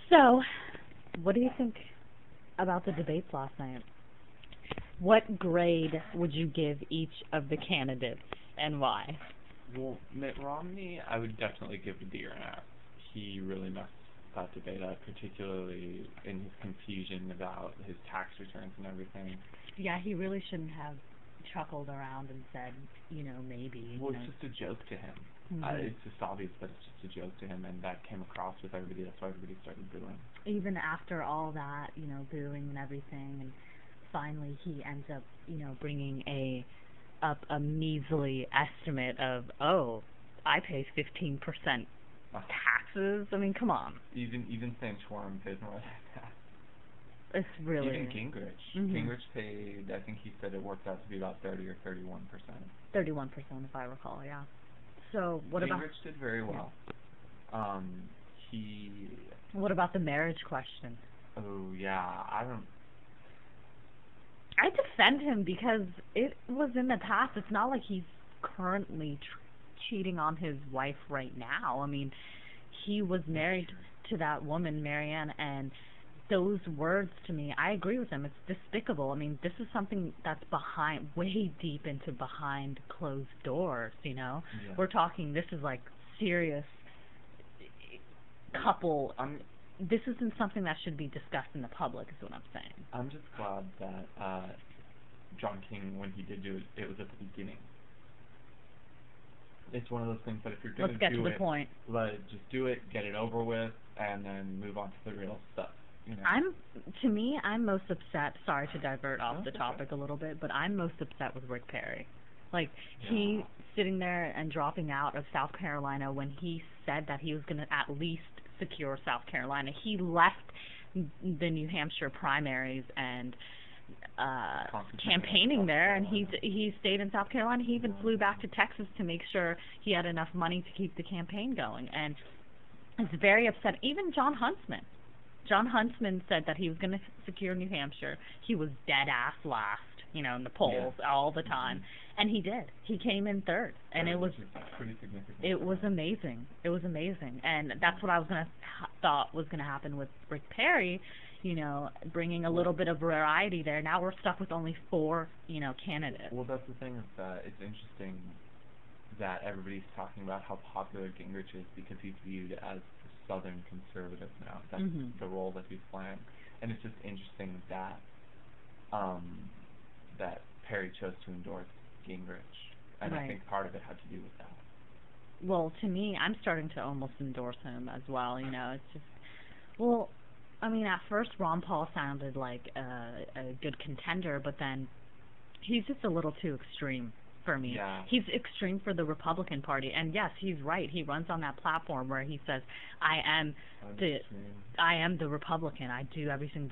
So, what do you think about the debates last night? What grade would you give each of the candidates, and why? Well, Mitt Romney, I would definitely give a D or an F. He really messed that debate up, particularly in his confusion about his tax returns and everything. Yeah, he really shouldn't have chuckled around and said, maybe. Well, it's just a joke to him. Mm-hmm. It's just obvious that it's just a joke to him, and that came across with everybody. That's why everybody started booing. Even after all that, booing and everything, and finally he ends up, bringing up a measly estimate of, I pay 15% taxes. I mean, come on. Even Santorum pays more than that. It's really... Even Gingrich. Mm-hmm. Gingrich paid, I think he said it worked out to be about 30 or 31%. 31%, if I recall, yeah. So, what about... Gingrich did very well. What about the marriage question? Oh, yeah, I defend him because it was in the past. It's not like he's currently cheating on his wife right now. I mean, he was married to that woman, Marianne, and those words to me, I agree with him. It's despicable. I mean, this is something that's way deep into behind closed doors, Yeah. We're talking, this is like serious couple. This isn't something that should be discussed in the public, is what I'm saying. I'm just glad that John King, when he did do it, it was at the beginning. It's one of those things that if you're going to do it... Let's get to the point. Just do it, get it over with, and then move on to the real stuff. I'm most upset, sorry to divert off the topic a little bit, but I'm most upset with Rick Perry. He sitting there and dropping out of South Carolina when he said that he was going to at least secure South Carolina. He left the New Hampshire primaries and campaigning there, and he stayed in South Carolina. He even flew back to Texas to make sure he had enough money to keep the campaign going, and it's very upset. Even John Huntsman said that he was going to secure New Hampshire. He was dead ass last, in the polls all the time, and he did. He came in third, and it was pretty significant. It was amazing. It was amazing, and that's what I was thought was going to happen with Rick Perry. Bringing a little bit of variety there. Now we're stuck with only 4, candidates. Well, that's the thing is that it's interesting that everybody's talking about how popular Gingrich is because he's viewed as the Southern conservative now. That's the role that he's playing, and it's just interesting that that Perry chose to endorse Gingrich, and I think part of it had to do with that. Well, to me, I'm starting to almost endorse him as well. It's just, at first Ron Paul sounded like a good contender, but then he's just a little too extreme for me. Yeah. He's extreme for the Republican Party, and yes, he's right. He runs on that platform where he says, I am the Republican. I do everything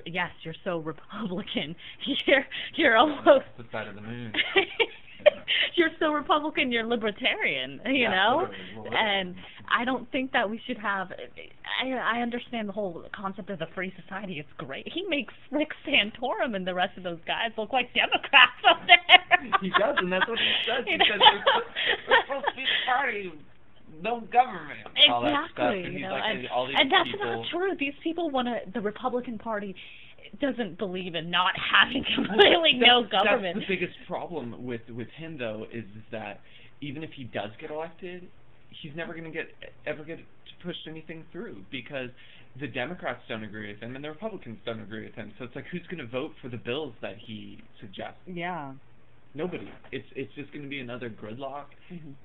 yes, you're so Republican. You're almost the side of the moon. You're so Republican, you're libertarian, Literally. And I don't think that we should have, I understand the whole concept of the free society. It's great. He makes Rick Santorum and the rest of those guys look like Democrats up there. He does, and that's what he says. He says, we're supposed to be the party, no government. Exactly, all that stuff. And that's not true. These people the Republican Party doesn't believe in not having completely no government. That's the biggest problem with him, though, is that even if he does get elected, he's never going to ever get to push anything through because the Democrats don't agree with him and the Republicans don't agree with him. So it's like, who's going to vote for the bills that he suggests? Yeah. Nobody. It's just going to be another gridlock.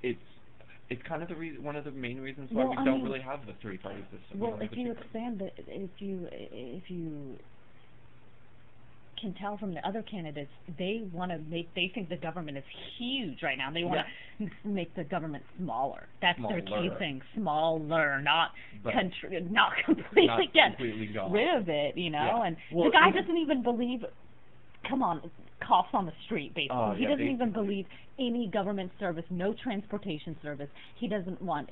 It's kind of one of the main reasons why we don't really have the three-party system. Well, if you expand it, if you can tell from the other candidates, they think the government is huge right now. They want to make the government smaller. That's their key thing. Smaller, not completely get rid of it, and the guy doesn't even believe, cops on the street, basically. He doesn't even believe any government service, no transportation service. He doesn't want,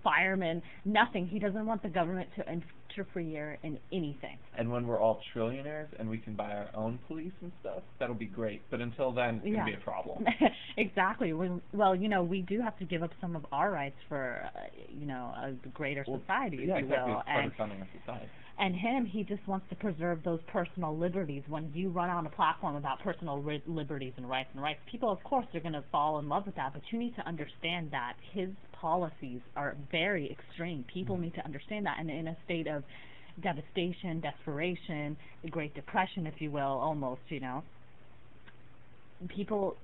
firemen, nothing. He doesn't want the government to interfere in anything. And when we're all trillionaires and we can buy our own police and stuff, that'll be great. But until then, it's going to be a problem. Exactly. Well, we do have to give up some of our rights for, a greater society, yeah, if you exactly. will. It's part of founding a society. And him, he just wants to preserve those personal liberties. When you run on a platform about personal liberties and rights, people, of course, are going to fall in love with that, but you need to understand that his policies are very extreme. People need to understand that, and in a state of devastation, desperation, the Great Depression, if you will, almost, people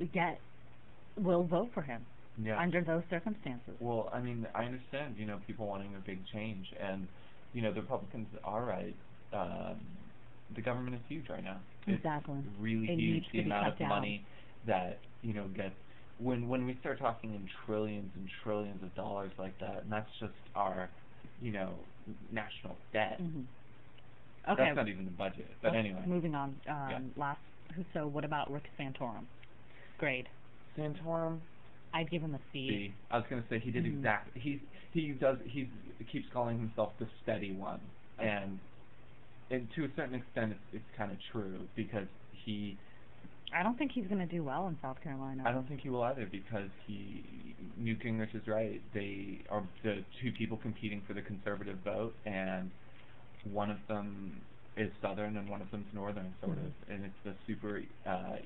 will vote for him under those circumstances. Well, I mean, I understand, people wanting a big change, and, the Republicans are right. The government is huge right now. Exactly. It's really huge, the amount of money that, gets, when we start talking in trillions and trillions of dollars like that, and that's just our, national debt. Okay. That's not even the budget, but anyway. Moving on. So what about Rick Santorum? Grade? Santorum? I'd give him a C. C. I was going to say he did exactly. He keeps calling himself the steady one, and to a certain extent, it's kind of true because he. I don't think he's going to do well in South Carolina. I don't think he will either because Newt Gingrich is right. They are the two people competing for the conservative vote, and one of them is Southern and one of them's Northern, sort of, and it's the super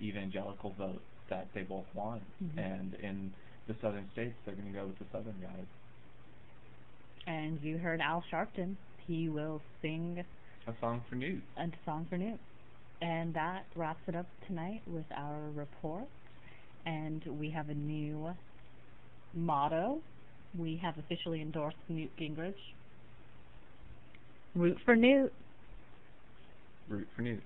evangelical vote that they both want. And in the Southern states, they're going to go with the Southern guys. And you heard Al Sharpton. He will sing a song for Newt. And that wraps it up tonight with our report. And we have a new motto. We have officially endorsed Newt Gingrich. Root for Newt. Root for Newt.